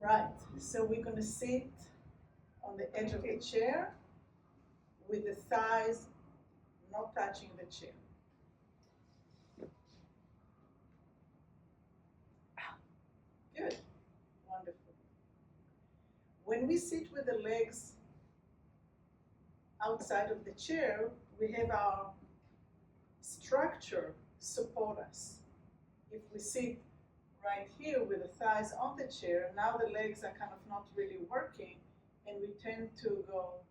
Right, so we're going to sit on the edge of the chair with the thighs not touching the chair. Good, wonderful. When we sit with the legs outside of the chair, we have our structure support us. If we sit right here with the thighs on the chair, now the legs are kind of not really working, and we tend to go.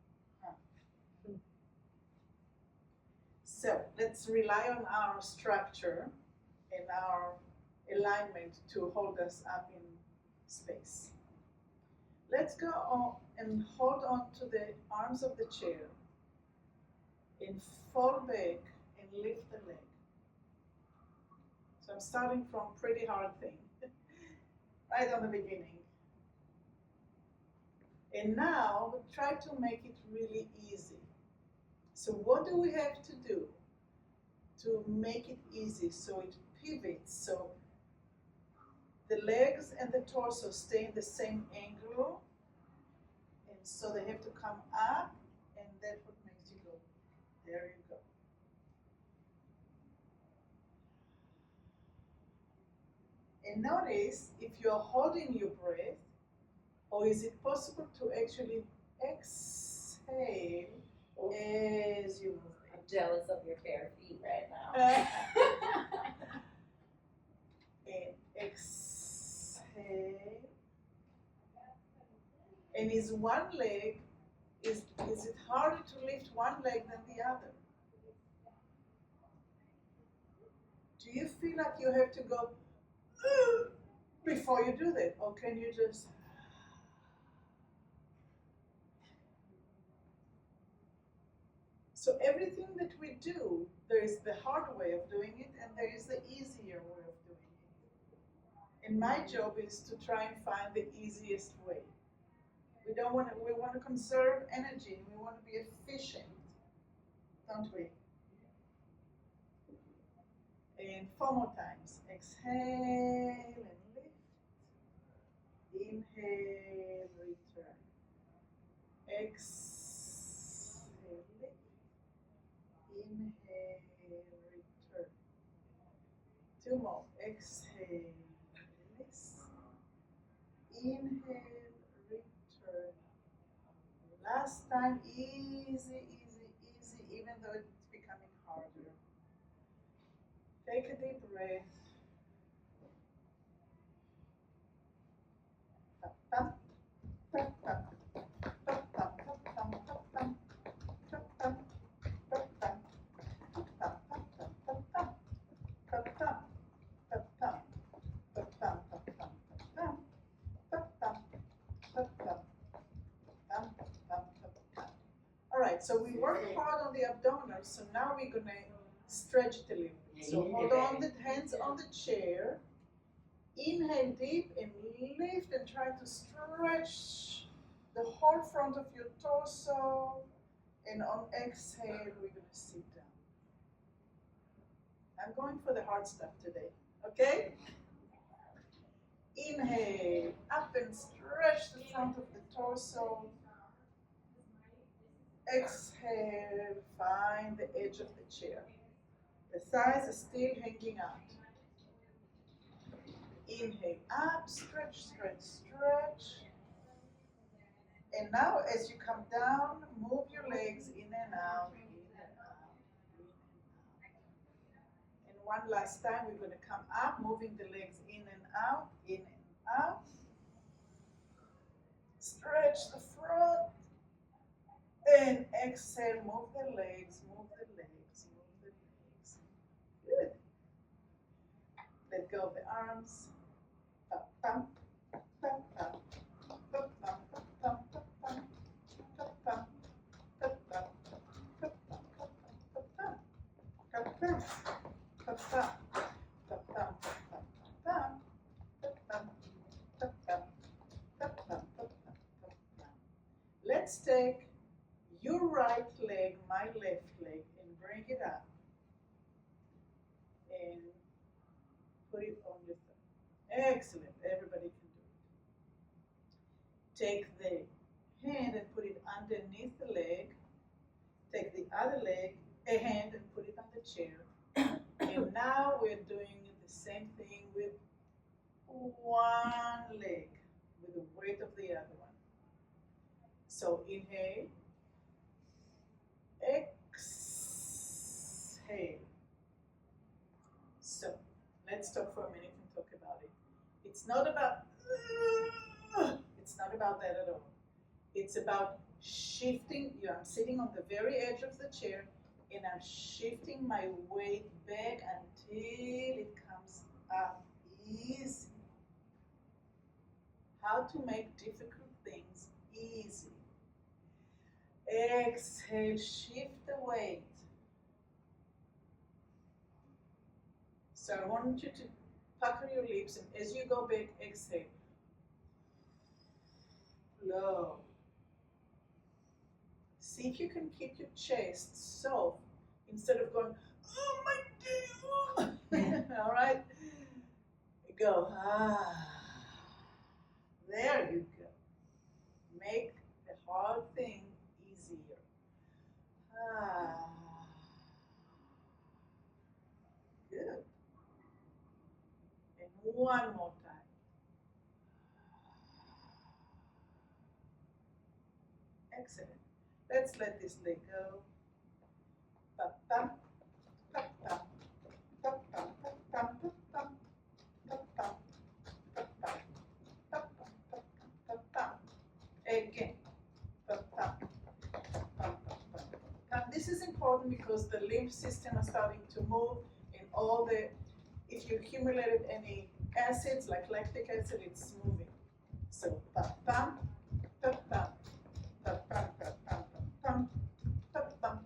So let's rely on our structure and our alignment to hold us up in space. Let's go on and hold on to the arms of the chair and fall back and lift the leg. So I'm starting from pretty hard thing, right on the beginning. And now try to make it really easy. So what do we have to do to make it easy so it pivots, so the legs and the torso stay in the same angle, and so they have to come up, and that's what makes you go. There you go. And notice if you're holding your breath, or is it possible to actually exhale as you move? I'm jealous of your bare feet right now. And exhale. And is one leg, is it harder to lift one leg than the other? Do you feel like you have to go before you do that? Or can you just... So everything that we do, there is the hard way of doing it and there is the easier way of doing it. And my job is to try and find the easiest way. We want to conserve energy, we want to be efficient, don't we? And 4 more times. Exhale and lift. Inhale, return. Exhale, lift. Inhale, return. 2 more. Exhale, release. Inhale, return. Last time, easy, easy, easy, even though it's becoming harder. Take a deep breath. All right, so we worked hard on the abdominals, so now we're going to stretch it a little bit. So hold on the hands on the chair. Inhale deep and lift and try to stretch the whole front of your torso. And on exhale, we're going to sit down. I'm going for the hard stuff today, okay? Inhale, up and stretch the front of the torso. Exhale, find the edge of the chair. The thighs are still hanging out. Inhale, up, stretch, stretch, stretch. And now as you come down, move your legs in and out, in and out, in and out. And one last time, we're going to come up, moving the legs in and out, in and out. Stretch the front. And exhale, move the legs, move the legs, move the legs. Good. Let go of the arms. Pump, pump, pump, pump, pump, pump, pump, pump, pump, pump, pump, pump, pump, pump, pump. Let's take your right leg, my left leg, and bring it up and put it on your thigh. Excellent. Everybody can do it. Take the hand and put it underneath the leg. Take the other leg, a hand, and put it on the chair. And now we're doing the same thing with one leg, with the weight of the other one. So inhale, exhale. So let's stop for a minute and talk about it. It's not about that at all. It's about shifting. I'm sitting on the very edge of the chair and I'm shifting my weight back until it comes up easy. How to make difficult things easy. Exhale, shift the weight. So I want you to pucker your lips, and as you go back, exhale. Low. See if you can keep your chest soft instead of going, oh my God. All right? Go, There you go. Make the hard thing easier. Good. And one more time. Excellent. Let's let this leg go. Pa-pam, pa-pam, pa-pam, pa-pam, pa-pam, pa-pam, pa-pam, pa-pam, pa-pam. Again. Pa-pam, pa-pam, pa-pam. This is important because the lymph system is starting to move, and all the, if you accumulated any acids like lactic acid, it's moving. So pa-pam, pa-pam, pa-pam, pa-pam, pa-pam, pa-pam,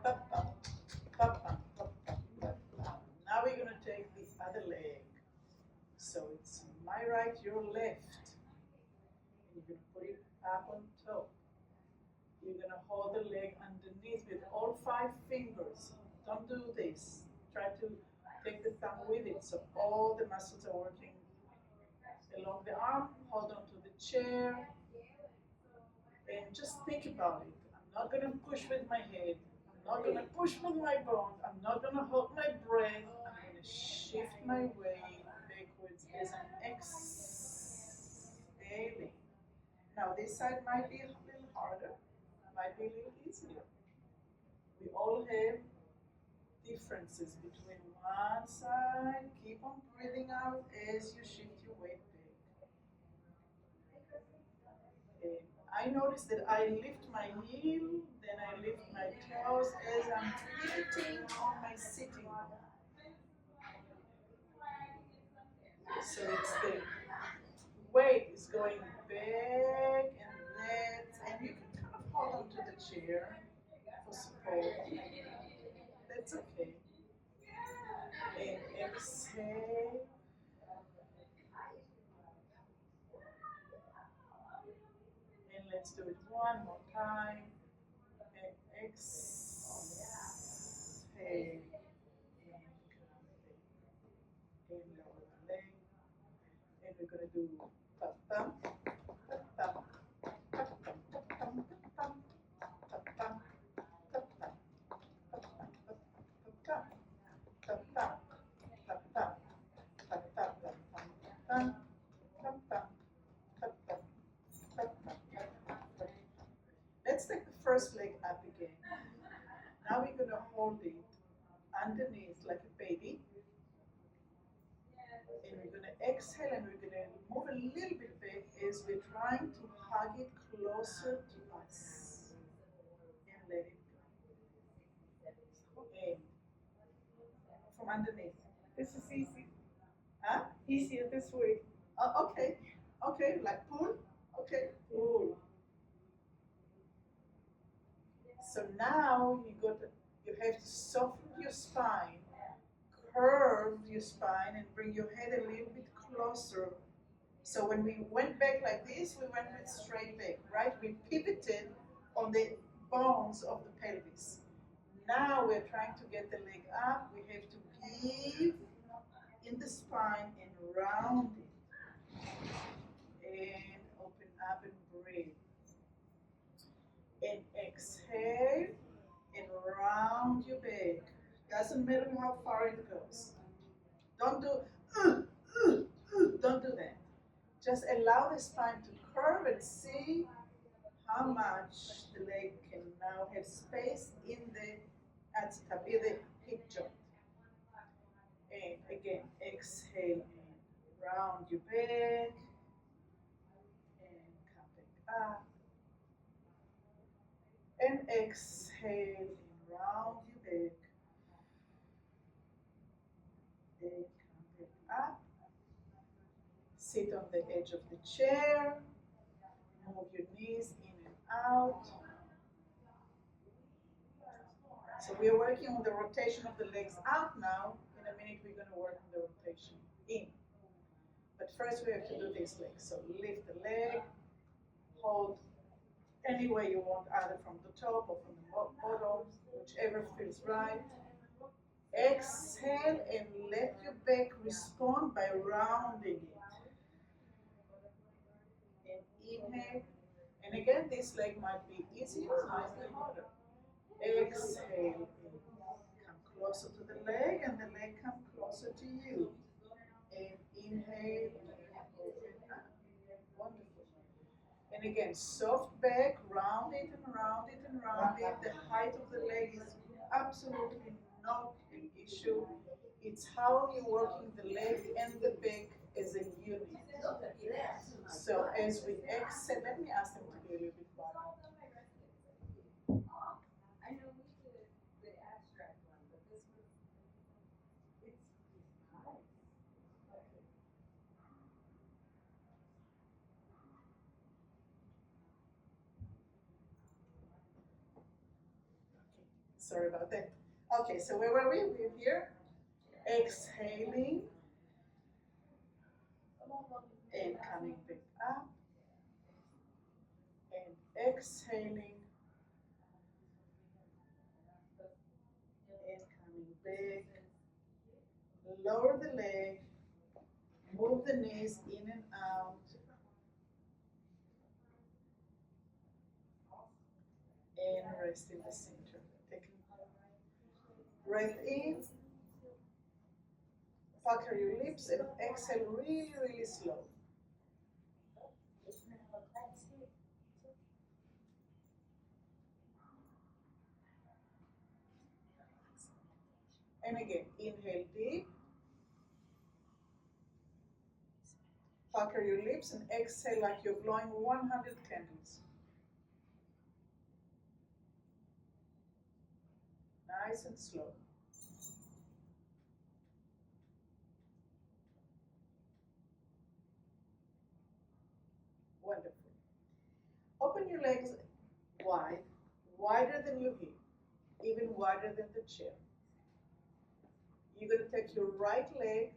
pa-pam, pa-pam, pa-pam, pa-pam. Now we're going to take the other leg. So it's my right, your left. And you're going to put it up on top. You're going to hold the leg underneath with all 5 fingers. Don't do this. Try to take the thumb with it so all the muscles are working along the arm. Hold on to the chair. And just think about it. I'm not going to push with my head. I'm not going to push with my bones. I'm not going to hold my breath. I'm going to shift my way backwards as I'm exhaling. Now this side might be a little harder, might be a little easier. We all have differences between one side. Keep on breathing out as you shift your weight back. And I notice that I lift my heel, then I lift my toes as I'm tilting on my sitting bone. So it's the weight is going back and that, and you can kind of hold on to the chair for support. That's okay. And exhale. And let's do it one more time. And exhale. And come back. And lower the leg. And we're going to do pa-pam, pa-pam, pa-pam, pa-pam, pa-pam, pa-pam, pa-pam, pa-pam, pa-pam, pa-pam, pa-pam. Let's take the first leg up again. Now we're going to hold it underneath like a baby. And we're going to exhale and we're going to move a little bit back as we're trying to hug it closer to us. And let it go. And from underneath. This is easy. Huh? Easier this way. Okay. Okay, like pull. Okay, pull. So now you have to soften your spine, curve your spine, and bring your head a little bit closer. So when we went back like this, we went with straight back, right? We pivoted on the bones of the pelvis. Now we're trying to get the leg up. We have to give in the spine and round it. And open up and exhale and round your back. Doesn't matter how far it goes. Don't do, don't do that. Just allow the spine to curve and see how much the leg can now have space in the hip joint. And again, exhale and round your back and come back up. And exhale and round your back and come back up. Sit on the edge of the chair. Move your knees in and out. So we are working on the rotation of the legs out now. In a minute we're going to work on the rotation in. But first we have to do this leg. So lift the leg, hold any way you want, either from the top or from the bottom, whichever feels right. Exhale and let your back respond by rounding it. And inhale. And again, this leg might be easier, might be harder. Exhale and come closer to the leg, and the leg come closer to you. And inhale and open up. Wonderful. And again, soft back, round it and round it and round it. The height of the leg is absolutely not an issue. It's how you're working the leg and the back as a unit. So as we exhale, let me ask them to be a little bit quiet. Sorry about that. Okay, so where were we? We're here. Exhaling and coming back up. And exhaling and coming back. Lower the leg. Move the knees in and out. And rest in the center. Take a breath in. Pucker your lips and exhale really, really slow. And again, inhale deep. Pucker your lips and exhale like you're blowing 100 candles. Nice and slow. Wonderful. Open your legs wide, wider than your hip, even wider than the chair. You're going to take your right leg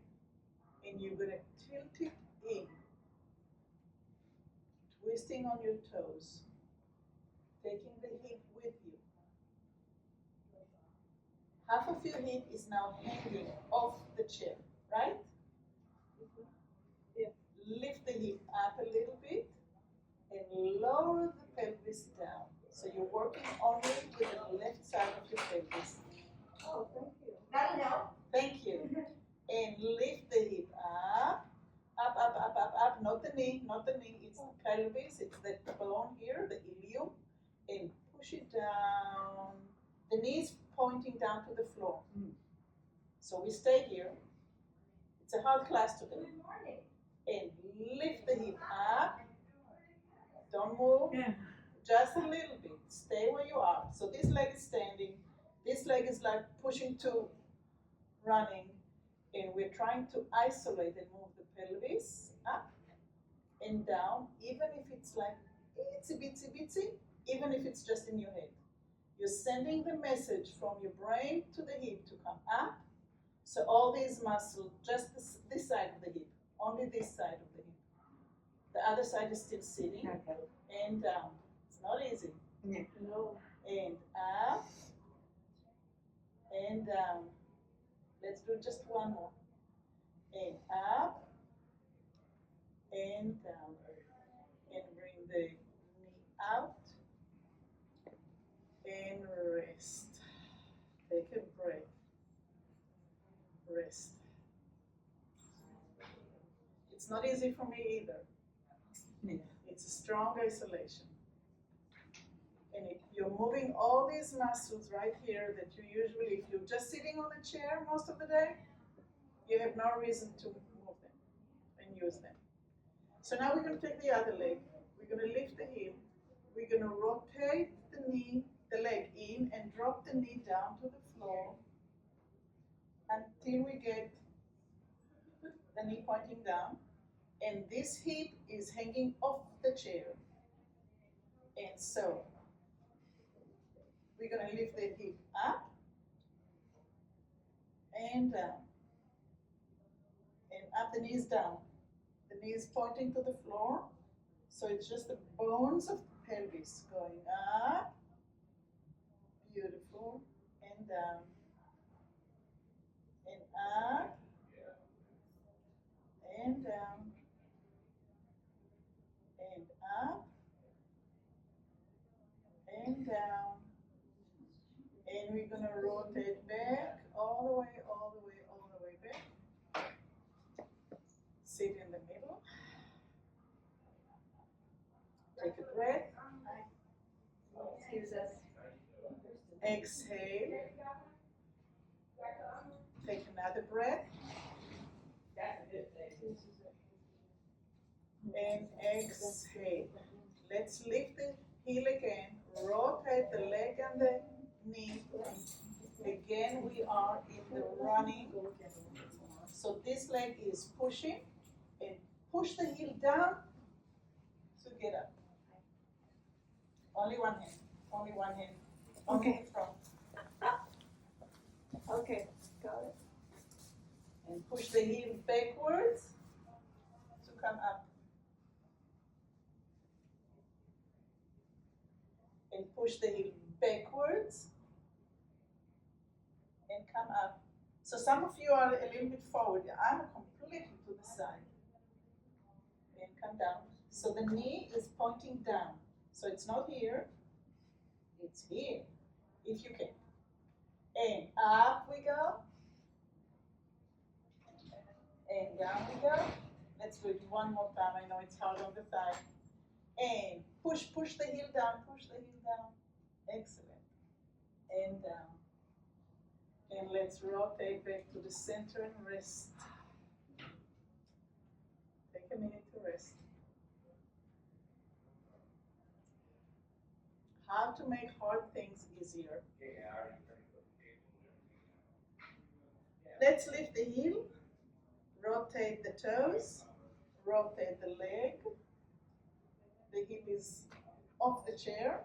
and you're going to tilt it in, twisting on your toes, taking the hip with you. Half of your hip is now hanging off the chair, right? Yeah. Lift the hip up a little bit and lower the pelvis down. So you're working only with the left side of your pelvis. Oh, thank you. That'll help. Thank you. And lift the hip up, up, up, up, up, up. Not the knee, not the knee. It's the pelvis. It's the bone here, the ilium. And push it down. The knees pointing down to the floor. So we stay here. It's a hard class today. And lift the hip up. Don't move. Yeah. Just a little bit. Stay where you are. So this leg is standing. This leg is like pushing to running. And we're trying to isolate and move the pelvis up and down, even if it's like itsy bitsy bitsy, even if it's just in your head. You're sending the message from your brain to the hip to come up. So all these muscles, just this side of the hip, only this side of the hip. The other side is still sitting, and down. It's not easy. No. And up and down. Let's do just one more. And up and down. And bring the knee out. It's not easy for me either. It's a strong isolation. And if you're moving all these muscles right here that you usually, if you're just sitting on a chair most of the day, you have no reason to move them and use them. So now we're going to take the other leg. We're going to lift the heel. We're going to rotate the leg in and drop the knee down to the floor until we get the knee pointing down. And this hip is hanging off the chair. And so we're going to lift the hip up and down. And up, the knees down. The knees pointing to the floor. So it's just the bones of the pelvis going up. Beautiful. And down. And up. And down. And up. And down. And we're going to rotate back all the way, all the way, all the way back. Sit in the middle. Take a breath. Excuse us. Exhale. Take another breath. And exhale. Let's lift the heel again. Rotate the leg and the knee. Again, we are in the running. So this leg is pushing. And push the heel down to get up. Only one hand. Only one hand. Only Okay. the front. Okay, got it. And push the heel backwards to come up. And push the heel backwards and come up. So some of you are a little bit forward. I'm completely to the side. And come down. So the knee is pointing down. So it's not here. It's here, if you can. And up we go. And down we go. Let's do it one more time. I know it's hard on the thigh. And push the heel down, push the heel down. Excellent. And down. And let's rotate back to the center and rest. Take a minute to rest. How to make hard things easier. Let's lift the heel, rotate the toes, rotate the leg. The hip is off the chair.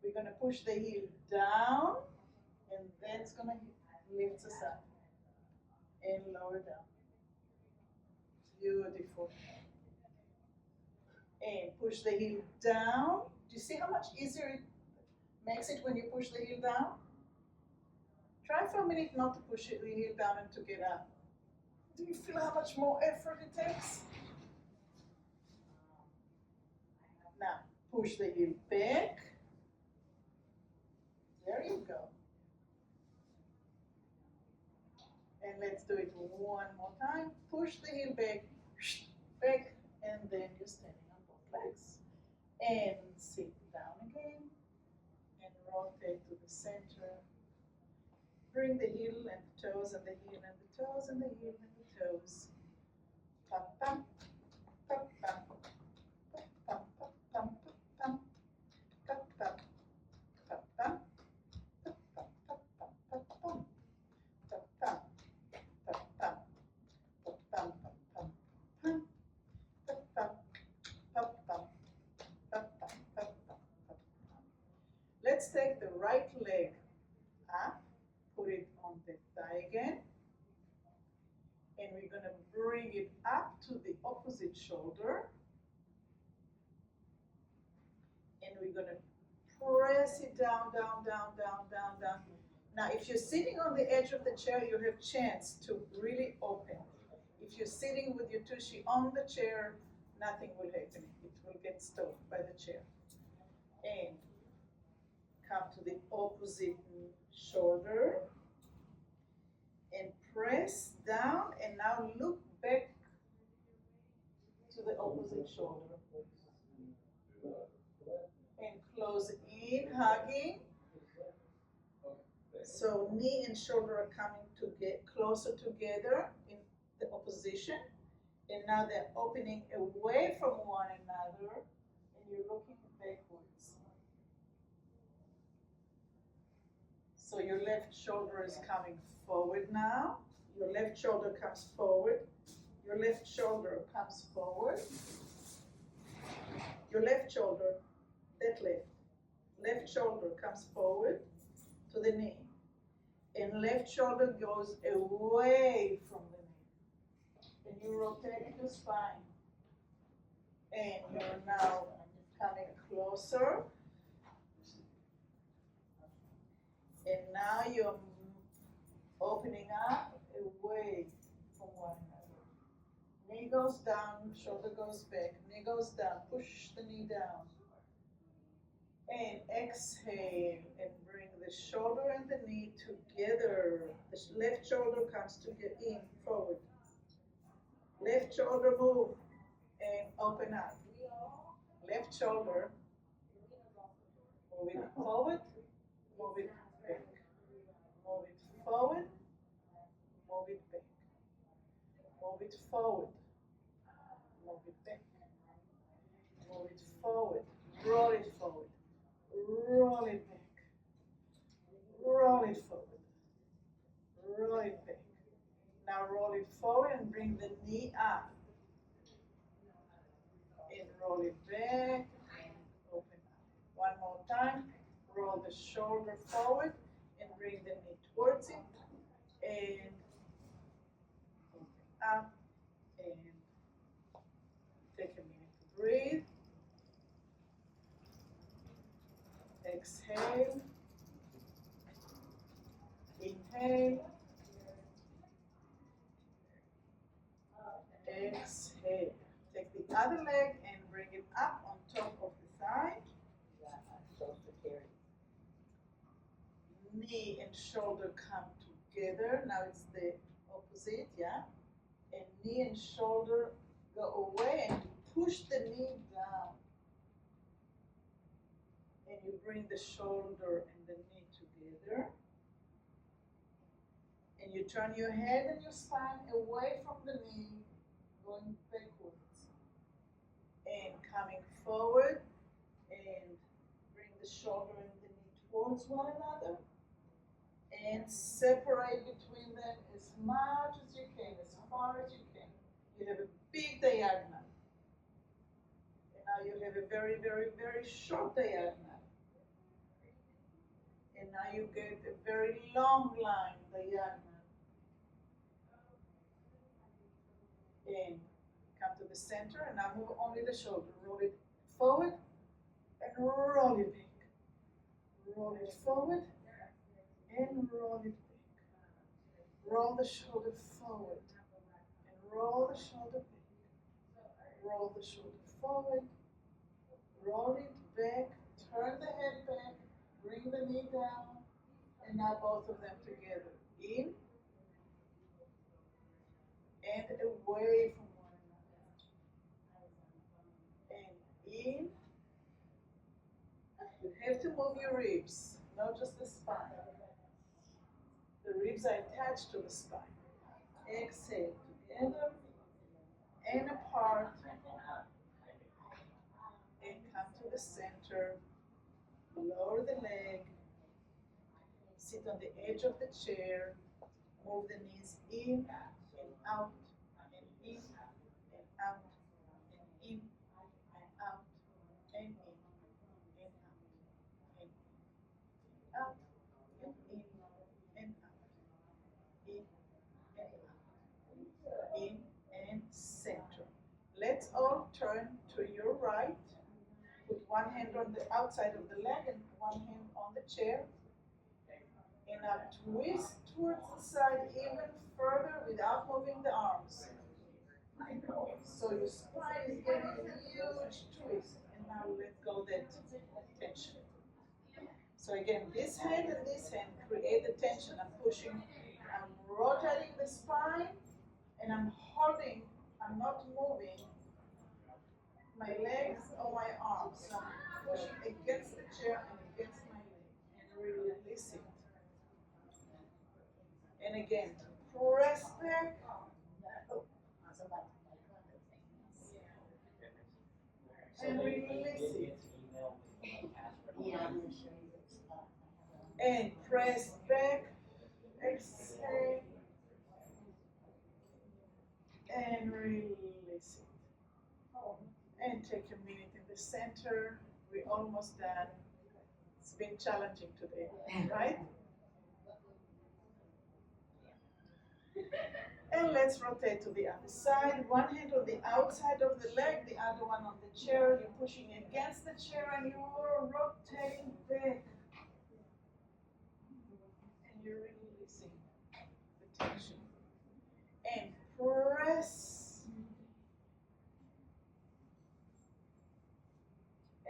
We're going to push the heel down, and that's going to lift us up and lower down. Beautiful. And push the heel down. Do you see how much easier it makes it when you push the heel down? Try for a minute not to push the heel down and to get up. Do you feel how much more effort it takes? Now, push the heel back. There you go. And let's do it one more time. Push the heel back, back, and then you're standing on both legs. And sit down again, and rotate to the center. Bring the heel and the toes and the heel and the toes and the heel and the toes. Pam, pam, pam, pam, pam, pam, pam, pam, pam, pam, pam, pam, let's take the right leg up, put it on the thigh again, and we're going to bring it up to the opposite shoulder, and we're going to press it down, down, down, down, down, down. Now, if you're sitting on the edge of the chair, you have chance to really open. If you're sitting with your tushy on the chair, nothing will happen. It will get stoked by the chair. And come to the opposite shoulder and press down, and now look back the shoulder. And close in, hugging. So knee and shoulder are coming to get closer together in the opposition. And now they're opening away from one another, and you're looking backwards. So your left shoulder is coming forward now. Your left shoulder comes forward. Your left shoulder comes forward. Your left shoulder, that left shoulder comes forward to the knee. And left shoulder goes away from the knee. And you rotate your spine. And you're now coming closer. And now you're opening up away from one another. Knee goes down, shoulder goes back. Knee goes down, push the knee down. And exhale and bring the shoulder and the knee together. The left shoulder comes to get in, forward. Left shoulder move and open up. Left shoulder, move it forward, move it back. Move it forward, move it back. Move it forward, move it back. Move it forward, roll it forward. Roll it back. Roll it forward. Roll it back. Now roll it forward and bring the knee up. And roll it back and open up. One more time. Roll the shoulder forward and bring the knee towards it. And open up. And take a minute to breathe. Exhale. Inhale. Exhale. Take the other leg and bring it up on top of the thigh. Knee and shoulder come together. Now it's the opposite, yeah? And knee and shoulder go away and you push the knee down. And you bring the shoulder and the knee together. And you turn your head and your spine away from the knee, going backwards. And coming forward and bring the shoulder and the knee towards one another. And separate between them as much as you can, as far as you can. You have a big diagonal. And now you have a very, very, very short diagonal. And now you get a very long line diagonal. And come to the center and now move only the shoulder. Roll it forward and roll it back. Roll it forward and roll it back. Roll the shoulder forward and roll the shoulder back. Roll the shoulder forward, roll it back, turn the head back, bring the knee down, and now both of them together. In and away from one another. And in. You have to move your ribs, not just the spine. The ribs are attached to the spine. Exhale together and apart. And come to the center. Lower the leg. Sit on the edge of the chair. Move the knees in and out, and in and out, and in and out, and in and out, and in and out, in and out, in and center. Let's all turn to your right. Put one hand on the outside of the leg and one hand on the chair. And now twist towards the side even further without moving the arms. So your spine is getting a huge twist. And now let go that tension. So again, this hand and this hand create the tension. I'm pushing, I'm rotating the spine, and I'm holding, I'm not moving my legs or my arms. So I'm pushing against the chair and against my leg and release it. And again, press back and release it. And press back, exhale, and release it. And take a minute in the center. We're almost done. It's been challenging today, right? And let's rotate to the other side. One hand on the outside of the leg, the other one on the chair. You're pushing against the chair and you're rotating back. And you're releasing the tension. And press.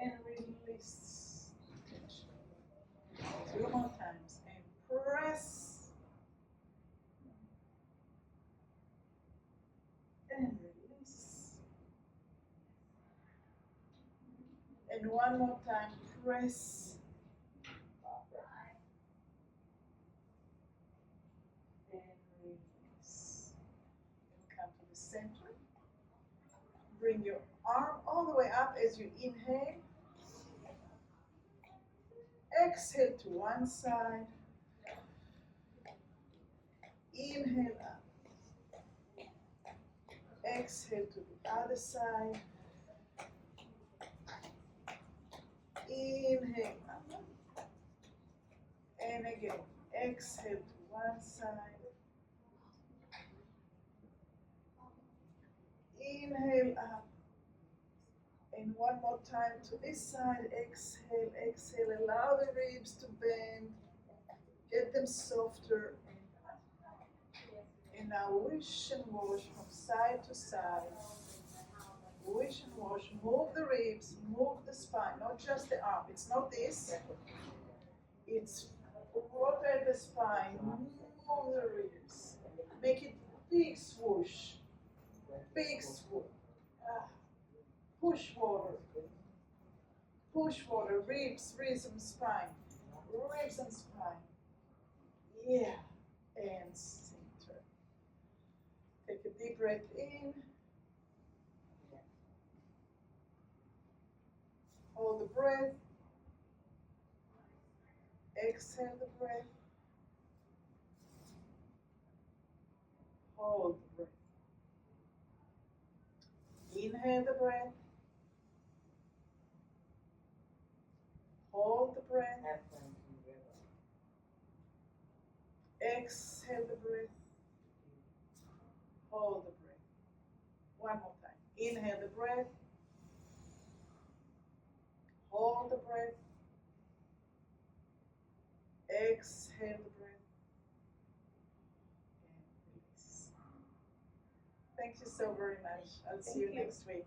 And release the tension. 2 more times. And press. And release. And one more time, press. And release. And come to the center. Bring your arm all the way up as you inhale. Exhale to one side. Inhale up. Exhale to the other side. Inhale up. And again, exhale to one side. Inhale up. And one more time to this side. Exhale, exhale. Allow the ribs to bend. Get them softer. And now wish and wash from side to side. Wish and wash. Move the ribs, move the spine, not just the arm. It's not this. It's rotate the spine, move the ribs. Make it big swoosh. Big swoosh. Push water. Push water. Ribs, rhythm, spine. Ribs and spine. Yeah. And center. Take a deep breath in. Hold the breath. Exhale the breath. Hold the breath. Inhale the breath. Hold the breath. Exhale the breath. Hold the breath. One more time. Inhale the breath. Hold the breath. Exhale the breath. And release. Thank you so very much. I'll see you next week.